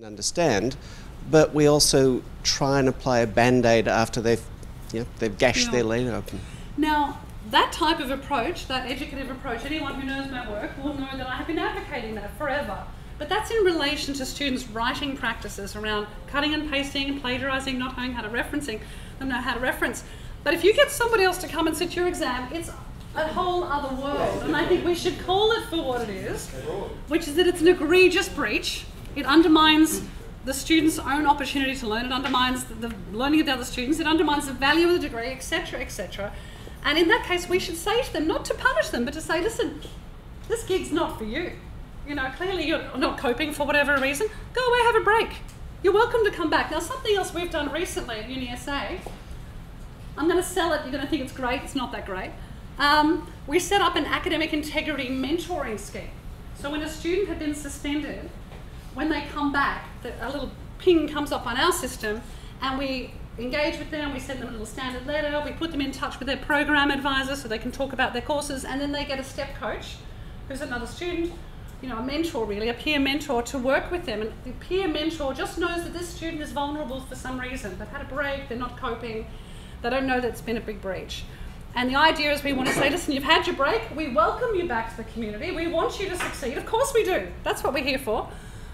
understand, but we also try and apply a band-aid after they've gashed their leg open. Now, that type of approach, that educative approach, anyone who knows my work will know that I have been advocating that forever. But that's in relation to students' writing practices around cutting and pasting, plagiarising, not knowing how to reference. But if you get somebody else to come and sit your exam, it's a whole other world. And I think we should call it for what it is, which is that it's an egregious breach. It undermines the student's own opportunity to learn. It undermines the learning of the other students. It undermines the value of the degree, etc., etc. And in that case, we should say to them, not to punish them, but to say, listen, this gig's not for you. You know, clearly you're not coping for whatever reason. Go away, have a break. You're welcome to come back. Now, something else we've done recently at UniSA, I'm going to sell it. You're going to think it's great. It's not that great. We set up an academic integrity mentoring scheme. So when a student had been suspended, when they come back, a little ping comes up on our system, and we engage with them, we send them a little standard letter, we put them in touch with their program advisor so they can talk about their courses, and then they get a step coach, who's another student, you know, a mentor really, a peer mentor to work with them. And the peer mentor just knows that this student is vulnerable for some reason. They've had a break, they're not coping, they don't know that it's been a big breach. And the idea is we want to say, listen, you've had your break, we welcome you back to the community, we want you to succeed. Of course we do, that's what we're here for.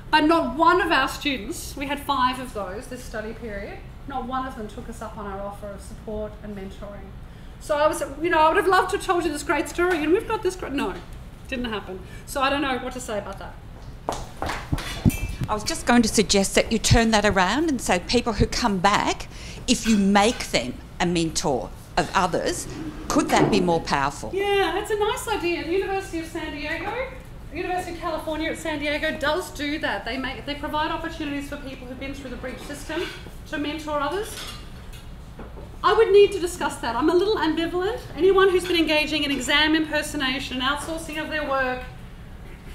But not one of our students, we had 5 of those this study period, not one of them took us up on our offer of support and mentoring. So I would have loved to have told you this great story, and we've got this great, no, didn't happen. So I don't know what to say about that. I was just going to suggest that you turn that around and say people who come back, if you make them a mentor of others, could that be more powerful? Yeah, that's a nice idea. The University of San Diego, University of California at San Diego does do that. They provide opportunities for people who've been through the breach system to mentor others. I would need to discuss that. I'm a little ambivalent. Anyone who's been engaging in exam impersonation, outsourcing of their work,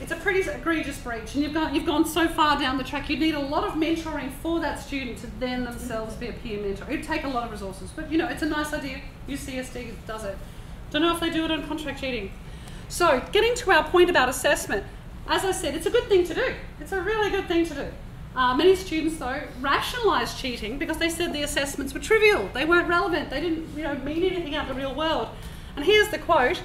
it's a pretty egregious breach, and you've gone so far down the track. You need a lot of mentoring for that student to then themselves be a peer mentor. It'd take a lot of resources, but you know, it's a nice idea. UCSD does it. Don't know if they do it on contract cheating. So, getting to our point about assessment, as I said, it's a good thing to do. It's a really good thing to do. Many students, though, rationalised cheating because they said the assessments were trivial, they weren't relevant, they didn't mean anything out in the real world. And here's the quote: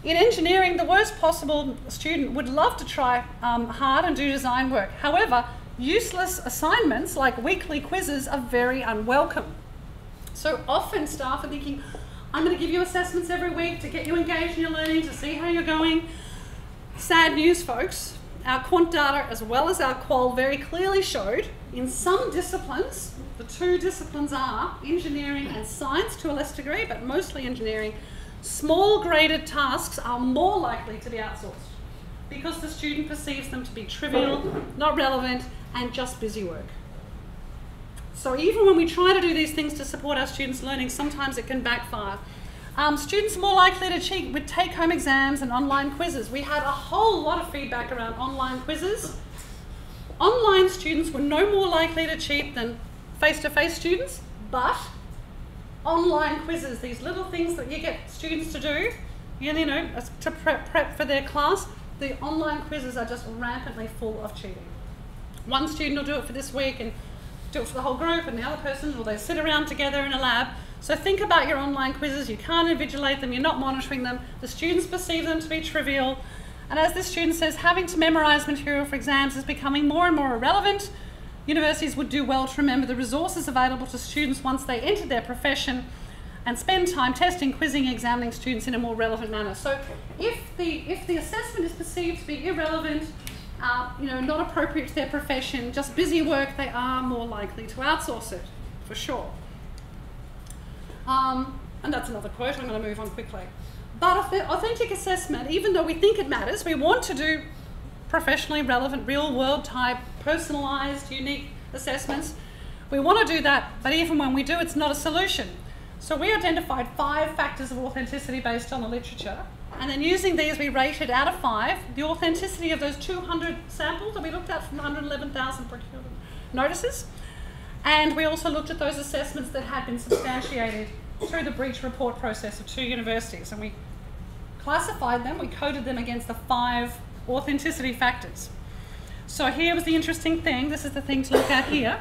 in engineering, the worst possible student would love to try hard and do design work. However, useless assignments like weekly quizzes are very unwelcome. So often staff are thinking, I'm going to give you assessments every week to get you engaged in your learning, to see how you're going. Sad news, folks. Our quant data as well as our qual very clearly showed in some disciplines, the 2 disciplines are engineering and science to a less degree, but mostly engineering, small graded tasks are more likely to be outsourced because the student perceives them to be trivial, not relevant, and just busy work. So even when we try to do these things to support our students' learning, sometimes it can backfire. Students are more likely to cheat with take-home exams and online quizzes. We had a whole lot of feedback around online quizzes. Online students were no more likely to cheat than face-to-face students, but online quizzes, these little things that you get students to do, to prep for their class, the online quizzes are just rampantly full of cheating. One student will do it for this week and do it for the whole group, and the other person, or they sit around together in a lab. So think about your online quizzes. You can't invigilate them, you're not monitoring them. The students perceive them to be trivial. And as this student says, having to memorise material for exams is becoming more and more irrelevant. Universities would do well to remember the resources available to students once they enter their profession and spend time testing, quizzing, examining students in a more relevant manner. So if the assessment is perceived to be irrelevant, not appropriate to their profession, just busy work, they are more likely to outsource it, for sure. And that's another quote, I'm going to move on quickly. But authentic assessment, even though we think it matters, we want to do professionally relevant, real-world type, personalised, unique assessments. We want to do that, but even when we do, it's not a solution. So we identified 5 factors of authenticity based on the literature, and then using these, we rated out of 5 the authenticity of those 200 samples that we looked at from 111,000 procurement notices. And we also looked at those assessments that had been substantiated through the breach report process of 2 universities. And we classified them, we coded them against the 5 authenticity factors. So here was the interesting thing. This is the thing to look at here.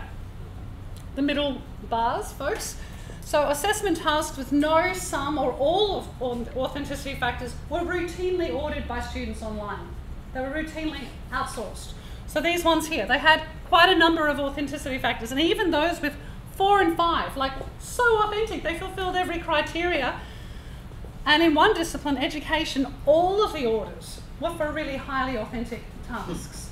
The middle bars, folks. So assessment tasks with no, some or all of authenticity factors were routinely ordered by students online. They were routinely outsourced. So these ones here, they had quite a number of authenticity factors, and even those with 4 and 5, like so authentic, they fulfilled every criteria. And in one discipline, education, all of the orders were for really highly authentic tasks.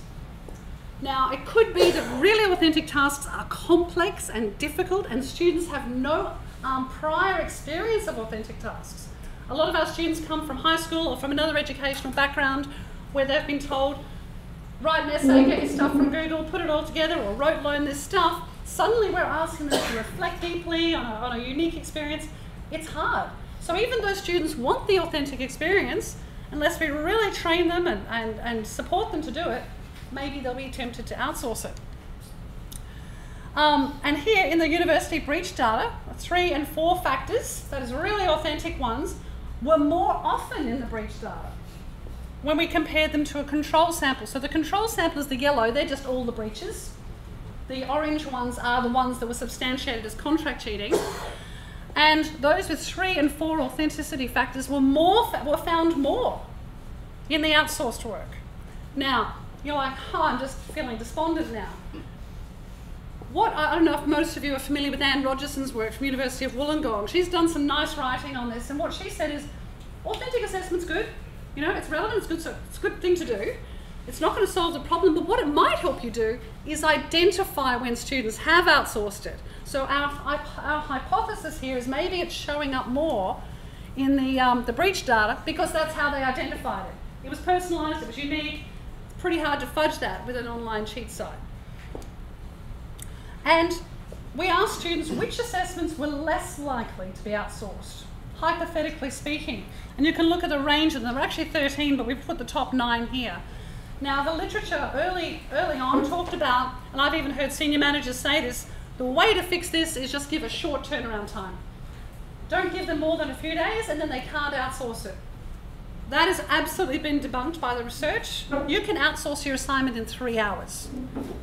Now, it could be that really authentic tasks are complex and difficult, and students have no prior experience of authentic tasks. A lot of our students come from high school or from another educational background where they've been told, write an essay, get your stuff from Google, put it all together, or learn this stuff. Suddenly we're asking them to reflect deeply on a unique experience. It's hard. So even though students want the authentic experience, unless we really train them and support them to do it, maybe they'll be tempted to outsource it. And here in the university breach data, 3 and 4 factors, that is really authentic ones, were more often in the breach data when we compared them to a control sample. So the control sample is the yellow, they're just all the breaches. The orange ones are the ones that were substantiated as contract cheating. And those with 3 and 4 authenticity factors were found more in the outsourced work. Now, you're like, oh, I'm just feeling despondent now. I don't know if most of you are familiar with Anne Rogerson's work from University of Wollongong. She's done some nice writing on this, and what she said is, authentic assessment's good. You know, it's relevant, it's good, so it's a good thing to do. It's not going to solve the problem, but what it might help you do is identify when students have outsourced it. So our hypothesis here is maybe it's showing up more in the breach data because that's how they identified it. It was personalised, it was unique. It's pretty hard to fudge that with an online cheat site. And we asked students which assessments were less likely to be outsourced, hypothetically speaking. And you can look at the range, and there were actually 13, but we've put the top 9 here. Now, the literature early on talked about, and I've even heard senior managers say this, the way to fix this is just give a short turnaround time. Don't give them more than a few days, and then they can't outsource it. That has absolutely been debunked by the research. You can outsource your assignment in 3 hours.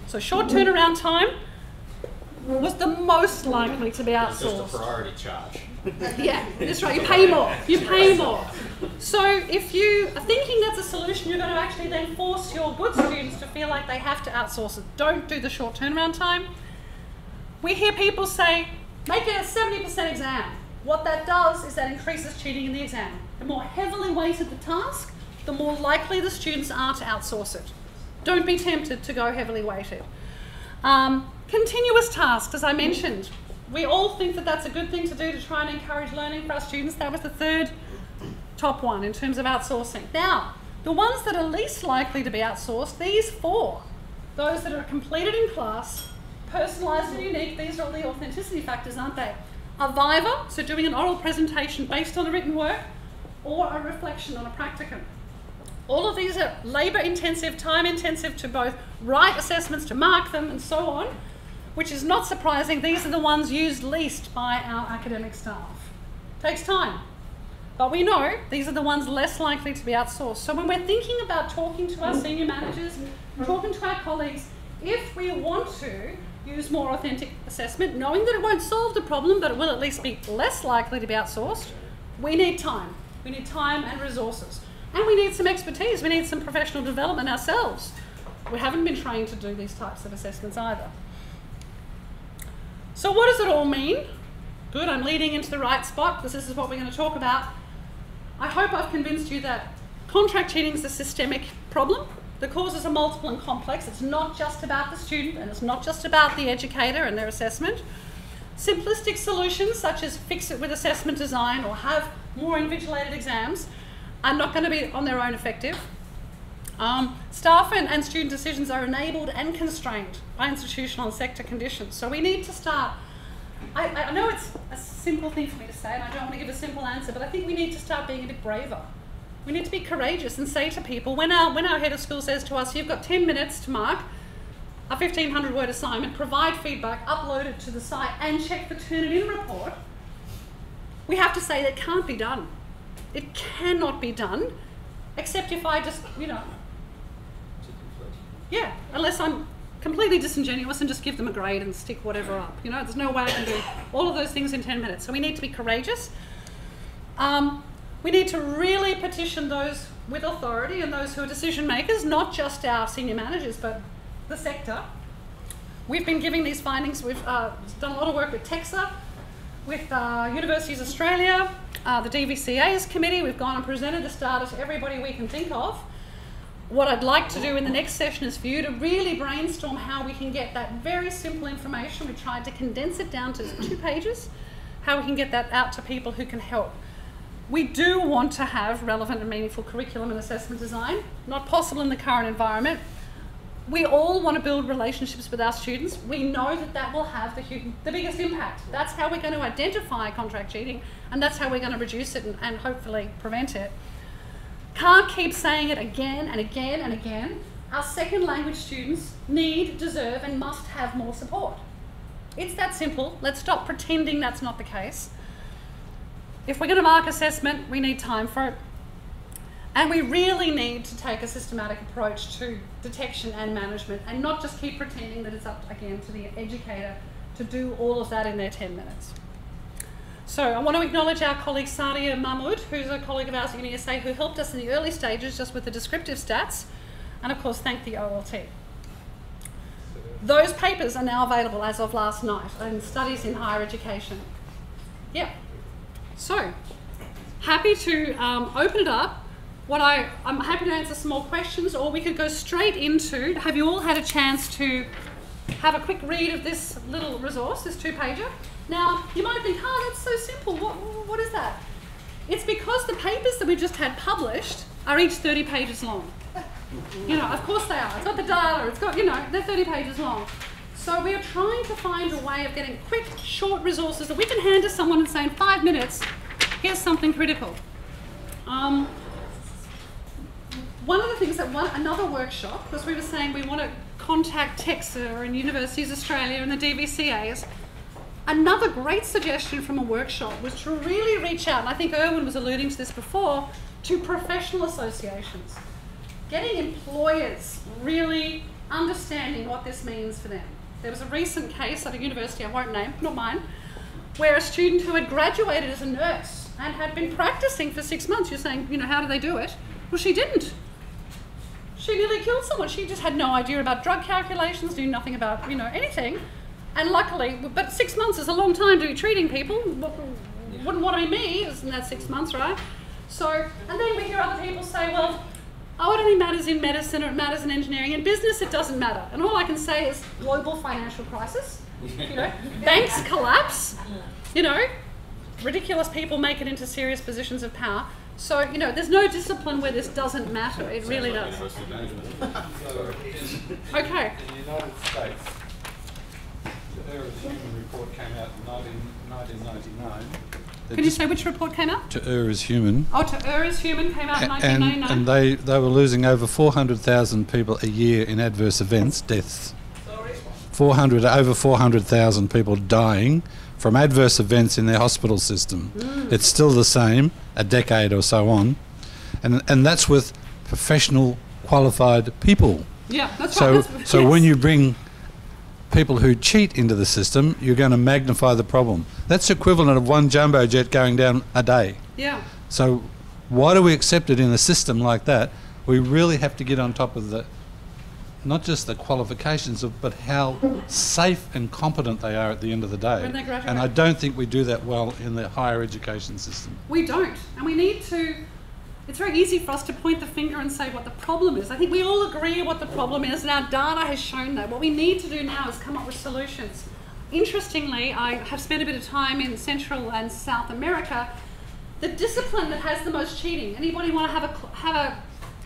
So short turnaround time was the most likely to be outsourced. It's just a priority charge. Yeah, that's right. You pay more. You pay more. So if you are thinking that's a solution, you're going to actually then force your good students to feel like they have to outsource it. Don't do the short turnaround time. We hear people say, make it a 70% exam. What that does is that increases cheating in the exam. The more heavily weighted the task, the more likely the students are to outsource it. Don't be tempted to go heavily weighted. Continuous tasks, as I mentioned. We all think that that's a good thing to do to try and encourage learning for our students. That was the third top one in terms of outsourcing. Now, the ones that are least likely to be outsourced, these 4, those that are completed in class, personalised and unique, these are all the authenticity factors, aren't they? A viva, so doing an oral presentation based on a written work, or a reflection on a practicum. All of these are labour intensive, time intensive to both write assessments, to mark them and so on, which is not surprising. These are the ones used least by our academic staff. Takes time, but we know these are the ones less likely to be outsourced. So when we're thinking about talking to our senior managers, talking to our colleagues, if we want to use more authentic assessment, knowing that it won't solve the problem, but it will at least be less likely to be outsourced, we need time. We need time and resources. And we need some expertise. We need some professional development ourselves. We haven't been trained to do these types of assessments either. So what does it all mean? Good, I'm leading into the right spot because this is what we're going to talk about. I hope I've convinced you that contract cheating is a systemic problem. The causes are multiple and complex. It's not just about the student, and it's not just about the educator and their assessment. Simplistic solutions such as fix it with assessment design or have more invigilated exams are not going to be on their own effective. Staff and student decisions are enabled and constrained by institutional and sector conditions. So we need to start, I know it's a simple thing for me to say, and I don't want to give a simple answer, but I think we need to start being a bit braver. We need to be courageous and say to people, when our head of school says to us, you've got 10 minutes to mark a 1,500 word assignment, provide feedback, upload it to the site and check the Turnitin report, we have to say that can't be done. It cannot be done, except if I just, Yeah, unless I'm completely disingenuous and just give them a grade and stick whatever up. You know, there's no way I can do all of those things in 10 minutes. So we need to be courageous. We need to really petition those with authority and those who are decision makers, not just our senior managers, but the sector. We've been giving these findings. We've done a lot of work with TEXA, with Universities Australia, the DVCA's committee. We've gone and presented this data to everybody we can think of. What I'd like to do in the next session is for you to really brainstorm how we can get that very simple information. We tried to condense it down to 2 pages, how we can get that out to people who can help. We do want to have relevant and meaningful curriculum and assessment design. Not possible in the current environment. We all want to build relationships with our students. We know that that will have the biggest impact. That's how we're going to identify contract cheating, and that's how we're going to reduce it and hopefully prevent it. Can't keep saying it again and again and again. Our second language students need, deserve, and must have more support. It's that simple. Let's stop pretending that's not the case. If we're going to mark assessment, we need time for it. And we really need to take a systematic approach to detection and management and not just keep pretending that it's up again to the educator to do all of that in their 10 minutes. So I want to acknowledge our colleague Sadia Mahmood, who's a colleague of ours at UniSA, who helped us in the early stages just with the descriptive stats, and of course thank the OLT. Those papers are now available as of last night in Studies in Higher Education. Yeah. So, happy to open it up. I'm happy to answer some more questions, or we could go straight into, have you all had a chance to have a quick read of this little resource, this 2-pager? Now, you might think, oh, that's so simple. What is that? It's because the papers that we've just had published are each 30 pages long. You know, of course they are. It's got the data, it's got, you know, they're 30 pages long. So we are trying to find a way of getting quick, short resources that we can hand to someone and say, in 5 minutes, here's something critical. One of the things that another workshop, because we were saying we want to contact TEXA and Universities Australia and the DVCAs, another great suggestion from a workshop was to really reach out, and I think Erwin was alluding to this before, to professional associations. Getting employers really understanding what this means for them. There was a recent case at a university, I won't name, not mine, where a student who had graduated as a nurse and had been practicing for 6 months, you're saying, you know, how do they do it? Well, she didn't. She nearly killed someone. She just had no idea about drug calculations, knew nothing about, you know, anything. And luckily, but 6 months is a long time to be treating people. Wouldn't want to be me, isn't that 6 months, right? So, and then we hear other people say, well, oh, it only matters in medicine or it matters in engineering. In business, it doesn't matter. And all I can say is global financial crisis, you know, banks collapse, you know, ridiculous people make it into serious positions of power. So, you know, there's no discipline where this doesn't matter. It really does. Okay. In the United States, the Errors Human report came out in 1999. Can you say which report came out? To Err is Human. Oh, To Err is Human came out in 1999. And they were losing over 400,000 people a year in adverse events, deaths. Sorry? Over 400,000 people dying from adverse events in their hospital system. It's still the same, a decade or so on. And that's with professional, qualified people. Yeah, that's so, right. So when you bring people who cheat into the system, you're going to magnify the problem. That's equivalent of one jumbo jet going down a day. Yeah. So why do we accept it in a system like that? We really have to get on top of not just the qualifications, but how safe and competent they are at the end of the day. When they graduate. And I don't think we do that well in the higher education system. We don't. And we need to, it's very easy for us to point the finger and say what the problem is. I think we all agree what the problem is, and our data has shown that. What we need to do now is come up with solutions. Interestingly, I have spent a bit of time in Central and South America. The discipline that has the most cheating, anybody want to have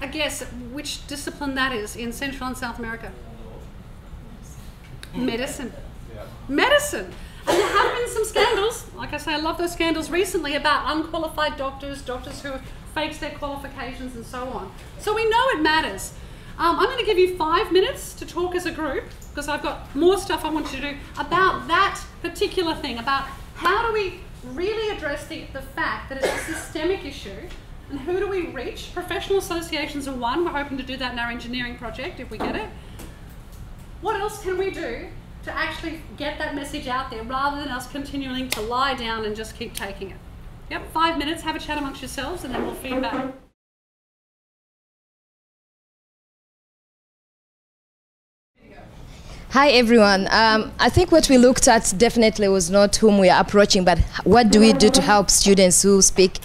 a guess at which discipline that is in Central and South America? Medicine. Yeah. Medicine. And there have been some scandals, like I say, I love those scandals recently about unqualified doctors who have faked their qualifications and so on. So we know it matters. I'm going to give you 5 minutes to talk as a group, because I've got more stuff I want you to do about that particular thing, about how do we really address the fact that it's a systemic issue. And who do we reach? Professional associations are one. We're hoping to do that in our engineering project if we get it. What else can we do to actually get that message out there rather than us continuing to lie down and just keep taking it? Yep, 5 minutes, have a chat amongst yourselves and then we'll feed back. Hi everyone. I think what we looked at definitely was not whom we are approaching, but what do we do to help students who speak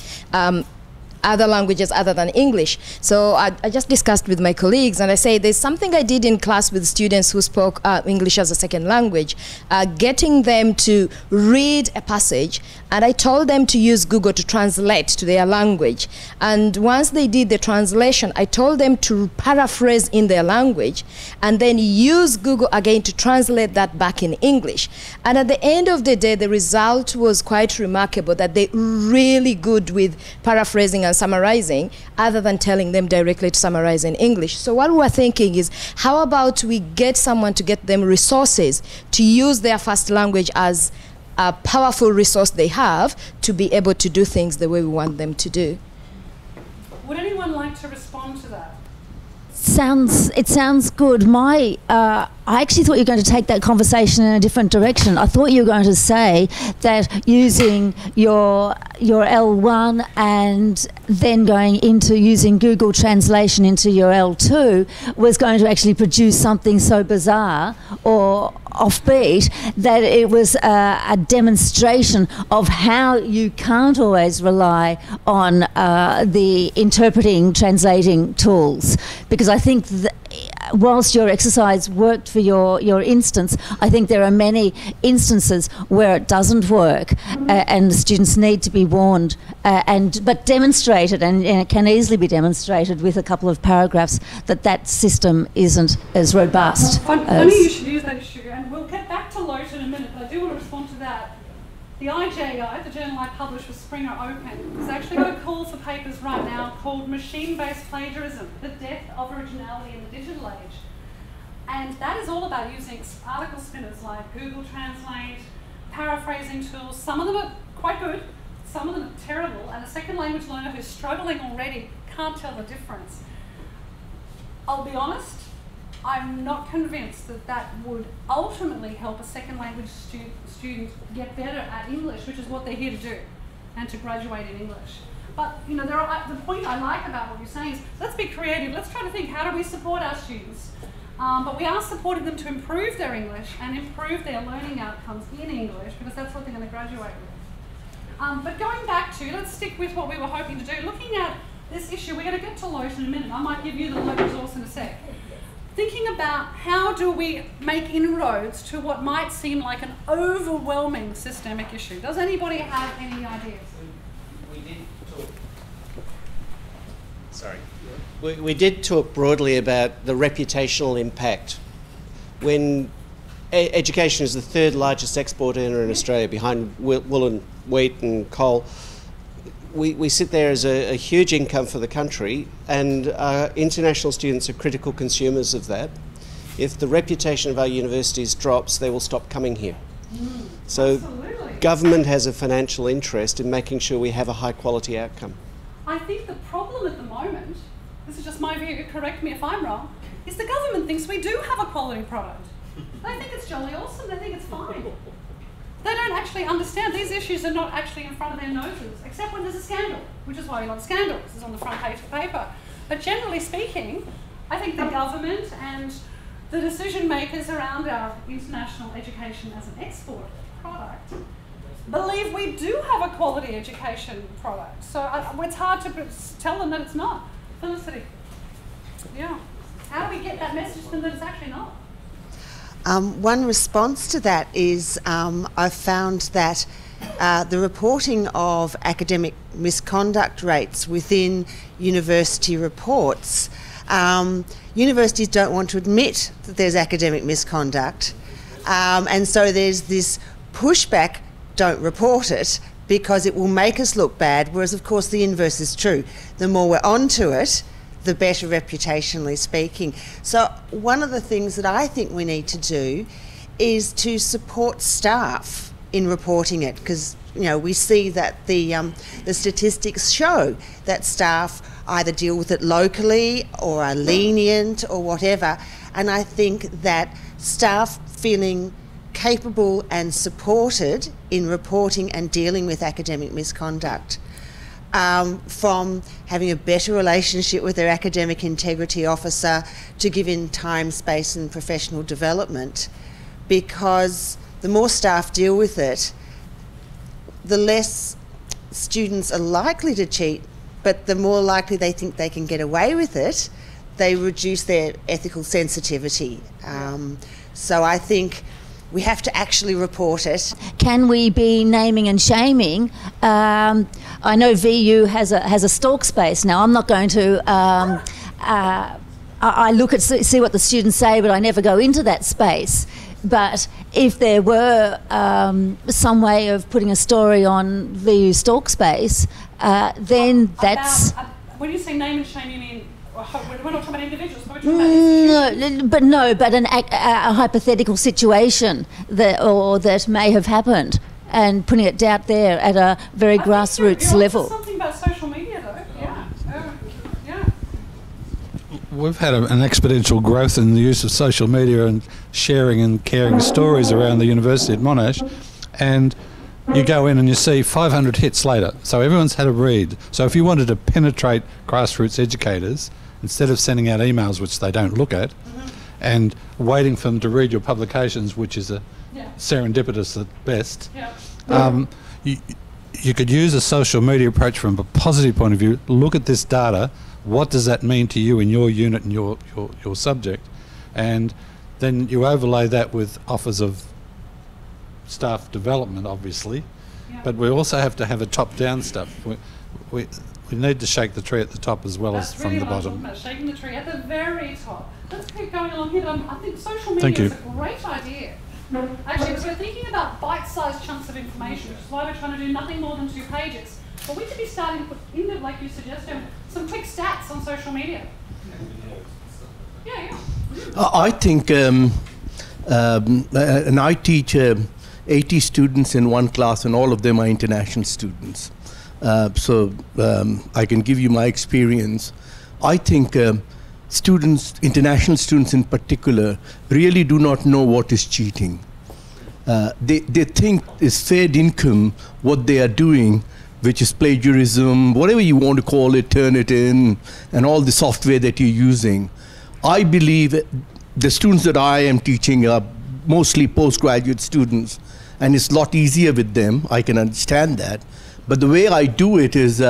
other languages other than English. So I just discussed with my colleagues and I say there's something I did in class with students who spoke English as a second language, getting them to read a passage, and I told them to use Google to translate to their language. And once they did the translation, I told them to paraphrase in their language and then use Google again to translate that back in English. And at the end of the day, the result was quite remarkable, that they're really good with paraphrasing and summarizing, other than telling them directly to summarize in English. So what we're thinking is, how about we get someone to get them resources to use their first language as a powerful resource they have to be able to do things the way we want them to do. Would anyone like to respond to that? It sounds good. I actually thought you were going to take that conversation in a different direction. I thought you were going to say that using your L1 and then going into using Google Translation into your L2 was going to actually produce something so bizarre or offbeat that it was a demonstration of how you can't always rely on the interpreting, translating tools. Because I think whilst your exercise worked for your instance, I think there are many instances where it doesn't work, and the students need to be warned, but demonstrated, and it can easily be demonstrated with a couple of paragraphs, that system isn't as robust. Funny you should use that issue, and we'll get back to Lote in a minute, but I do want to respond to that. The IJI, the journal I published with Springer Open, has actually got a call for papers right now called Machine-Based Plagiarism, the Death of Originality in the Digital Age. And that is all about using article spinners like Google Translate, paraphrasing tools. Some of them are quite good, some of them are terrible, and a second language learner who's struggling already can't tell the difference. I'll be honest, I'm not convinced that that would ultimately help a second language student get better at English, which is what they're here to do, and to graduate in English. But you know, the point I like about what you're saying is, let's be creative. Let's try to think, how do we support our students? But we are supporting them to improve their English and improve their learning outcomes in English, because that's what they're going to graduate with. But going back to, let's stick with what we were hoping to do. Looking at this issue, we're going to get to Lote in a minute. I might give you the Lote resource in a sec. Thinking about how do we make inroads to what might seem like an overwhelming systemic issue. Does anybody have any ideas? We did talk broadly about the reputational impact. When education is the third largest export earner in Australia, behind wool and wheat and coal, we sit there as a huge income for the country, and international students are critical consumers of that. If the reputation of our universities drops, they will stop coming here. So Absolutely. Government has a financial interest in making sure we have a high quality outcome. I think the problem at the moment, this is just my view, correct me if I'm wrong, is the government thinks we do have a quality product. They think it's jolly awesome, they think it's fine. They don't actually understand these issues are not actually in front of their noses, except when there's a scandal, which is why we love scandals. This is on the front page of the paper. But generally speaking, I think the government and the decision makers around our international education as an export product believe we do have a quality education product. So it's hard to tell them that it's not. Felicity. Yeah. How do we get that message to them that it's actually not? One response to that is I've found that the reporting of academic misconduct rates within university reports, universities don't want to admit that there's academic misconduct, and so there's this pushback, don't report it, because it will make us look bad, whereas of course the inverse is true. The more we're onto it, the better reputationally speaking. So one of the things that I think we need to do is to support staff in reporting it, because you know we see that the statistics show that staff either deal with it locally or are lenient or whatever, and I think that staff feeling capable and supported in reporting and dealing with academic misconduct, from having a better relationship with their academic integrity officer to giving time, space and professional development, because the more staff deal with it, the less students are likely to cheat, but the more likely they think they can get away with it, they reduce their ethical sensitivity. So I think we have to actually report it. Can we be naming and shaming? I know VU has a stalk space. Now, I'm not going to. I look at see what the students say, but I never go into that space. But if there were some way of putting a story on VU stalk space, then that's. When you say name and shame, you mean we're not talking about individuals, but we're talking about but a hypothetical situation that may have happened, and putting it out there at a very grassroots level. Something about social media, though. Yeah. We've had an exponential growth in the use of social media and sharing and caring stories around the university at Monash, and you go in and you see 500 hits later. So everyone's had a read. So if you wanted to penetrate grassroots educators, instead of sending out emails which they don't look at, and waiting for them to read your publications, which is serendipitous at best, you could use a social media approach from a positive point of view. Look at this data. What does that mean to you in your unit and your subject? And then you overlay that with offers of staff development, obviously, but we also have to have a top-down stuff. We need to shake the tree at the top as well as from the bottom. That's really shaking the tree at the very top. Let's keep going along here. I think social media is a great idea. Actually, because we're thinking about bite-sized chunks of information, which is why we're trying to do nothing more than 2 pages. But we could be starting to put in there, like you suggested, some quick stats on social media. I think, and I teach 80 students in one class, and all of them are international students. So I can give you my experience. I think students, international students in particular, really do not know what is cheating. They think it's fair income what they are doing, which is plagiarism, whatever you want to call it, Turnitin, and all the software that you're using. I believe the students that I am teaching are mostly postgraduate students, and it's a lot easier with them. I can understand that. But the way I do it is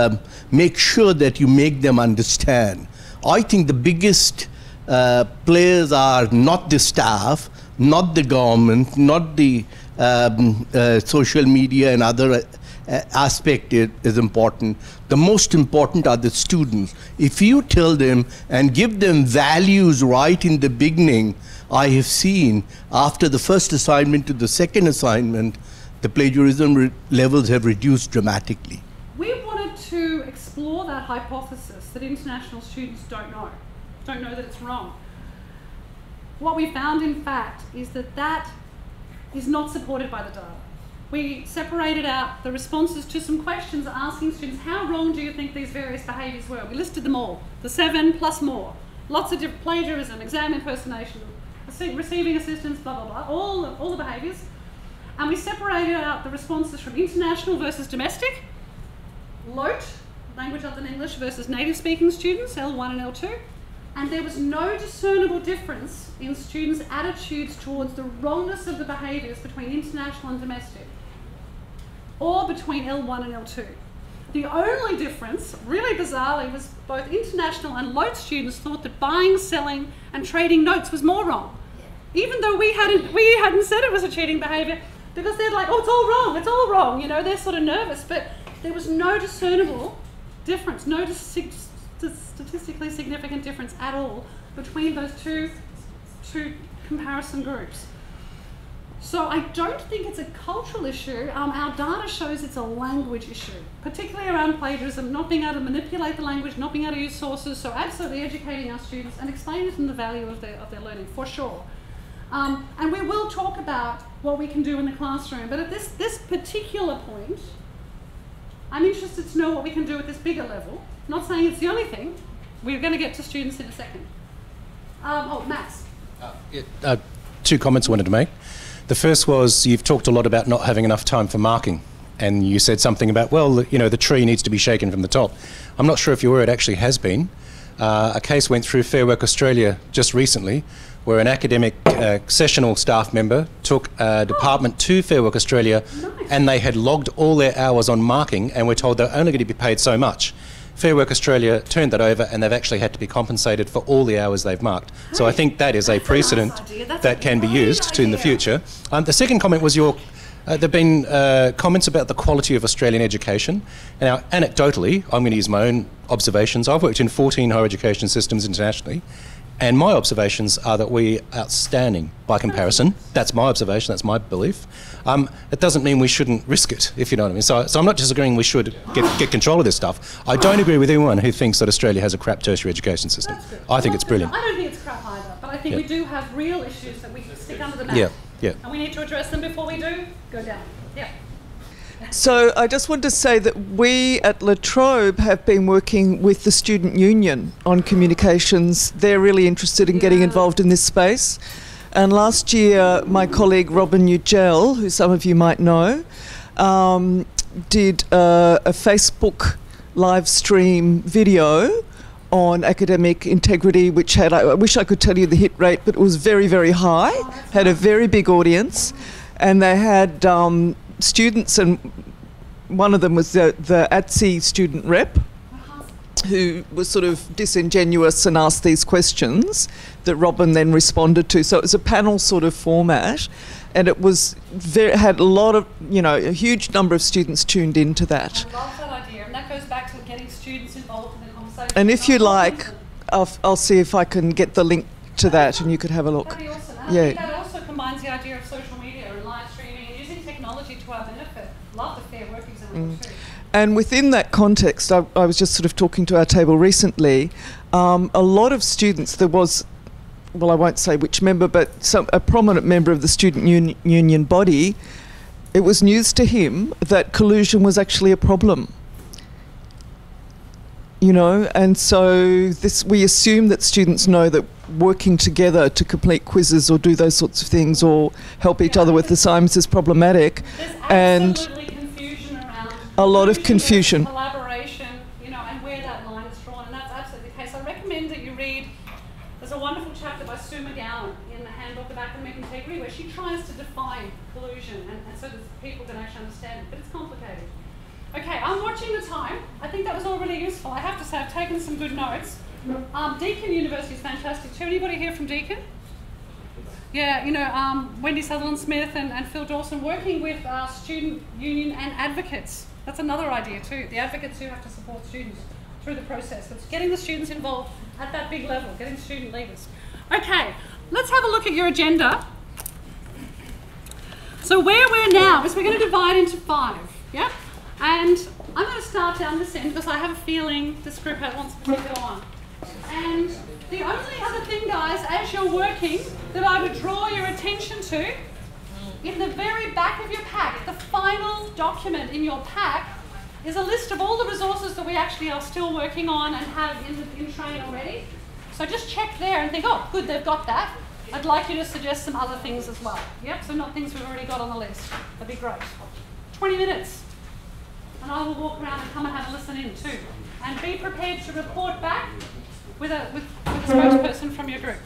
make sure that you make them understand. I think the biggest players are not the staff, not the government, not the social media and other aspect is important. The most important are the students. If you tell them and give them values right in the beginning, I have seen after the first assignment to the second assignment, the plagiarism levels have reduced dramatically. We wanted to explore that hypothesis that international students don't know that it's wrong. What we found, in fact, is that is not supported by the data. We separated out the responses to some questions asking students, how wrong do you think these various behaviours were? We listed them all, the 7 plus more. Lots of different plagiarism, exam impersonation, receiving assistance, blah, blah, blah, all the behaviours. And we separated out the responses from international versus domestic, LOTE, language other than English, versus native speaking students, L1 and L2. And there was no discernible difference in students' attitudes towards the wrongness of the behaviours between international and domestic, or between L1 and L2. The only difference, really bizarrely, was both international and LOTE students thought that buying, selling and trading notes was more wrong. Even though we hadn't said it was a cheating behaviour, because they're like, oh, it's all wrong, you know, they're sort of nervous, but there was no discernible difference, no statistically significant difference at all between those two comparison groups. So I don't think it's a cultural issue. Our data shows it's a language issue, particularly around plagiarism, not being able to manipulate the language, not being able to use sources, so absolutely educating our students and explaining to them the value of their learning, for sure. And we will talk about what we can do in the classroom, but at this particular point, I'm interested to know what we can do at this bigger level. Not saying it's the only thing. We're going to get to students in a second. Max. two comments I wanted to make. The first was, you've talked a lot about not having enough time for marking, and you said something about, well, you know, the tree needs to be shaken from the top. I'm not sure if you're aware it actually has been. A case went through Fair Work Australia just recently, where an academic sessional staff member took a department to Fair Work Australia, and they had logged all their hours on marking and were told they're only going to be paid so much. Fair Work Australia turned that over, and they've actually had to be compensated for all the hours they've marked. So I think that is a precedent that can be used in the future. The second comment was there have been comments about the quality of Australian education. Now, anecdotally, I'm going to use my own observations. I've worked in 14 higher education systems internationally, and my observations are that we're outstanding by comparison. That's my observation, that's my belief. It doesn't mean we shouldn't risk it, if you know what I mean. So I'm not disagreeing we should get control of this stuff. I don't agree with anyone who thinks that Australia has a crap tertiary education system. I think it's brilliant. I don't think it's crap either, but I think we do have real issues that we can stick under the mat. Yeah. And we need to address them before we do go down. Yeah. So I just want to say that we at La Trobe have been working with the Student Union on communications. They're really interested in getting involved in this space. And last year, my colleague Robin Ugel, who some of you might know, did a Facebook live stream video on academic integrity, which had, I wish I could tell you the hit rate, but it was very, very high, had a very big audience. And they had students, and one of them was the ATSE student rep, who was sort of disingenuous and asked these questions that Robin then responded to. So it was a panel sort of format, and it was had a lot of, you know, a huge number of students tuned into that. I love that idea, and that goes back to getting students involved in the conversation. And if you like, I'll see if I can get the link to that, and you could have a look. That'd be awesome. And I think that also combines the idea of social media and live streaming and using technology to our benefit. Love the Fair Work example too. And within that context, I was just sort of talking to our table recently, a lot of students, there was, well, I won't say which member, but a prominent member of the student union body, it was news to him that collusion was actually a problem. You know, and so we assume that students know that working together to complete quizzes or do those sorts of things or help each other with assignments is problematic. And a lot of confusion. Collaboration, you know, and where that line is drawn, and that's absolutely the case. I recommend that you read, there's a wonderful chapter by Sue McGowan in the Handbook of Academic Integrity where she tries to define collusion, and so that people can actually understand it, but it's complicated. Okay, I'm watching the time. I think that was all really useful. I have to say I've taken some good notes. Deakin University is fantastic too. Anybody here from Deakin? Yeah, you know, Wendy Sutherland-Smith and Phil Dawson working with student union and advocates. That's another idea too. The advocates who have to support students through the process. It's getting the students involved at that big level, getting student leaders. Okay, let's have a look at your agenda. So where we're now is we're going to divide into 5, yeah? And I'm going to start down this end because I have a feeling this group wants to go on. And the only other thing, guys, as you're working, that I would draw your attention to, in the very back of your pack, the final document in your pack, is a list of all the resources that we actually are still working on and have in train already. So just check there and think, oh, good, they've got that. I'd like you to suggest some other things as well. Yep, so not things we've already got on the list. That'd be great. 20 minutes. And I will walk around and come and have a listen in too. And be prepared to report back with a spokesperson from your group.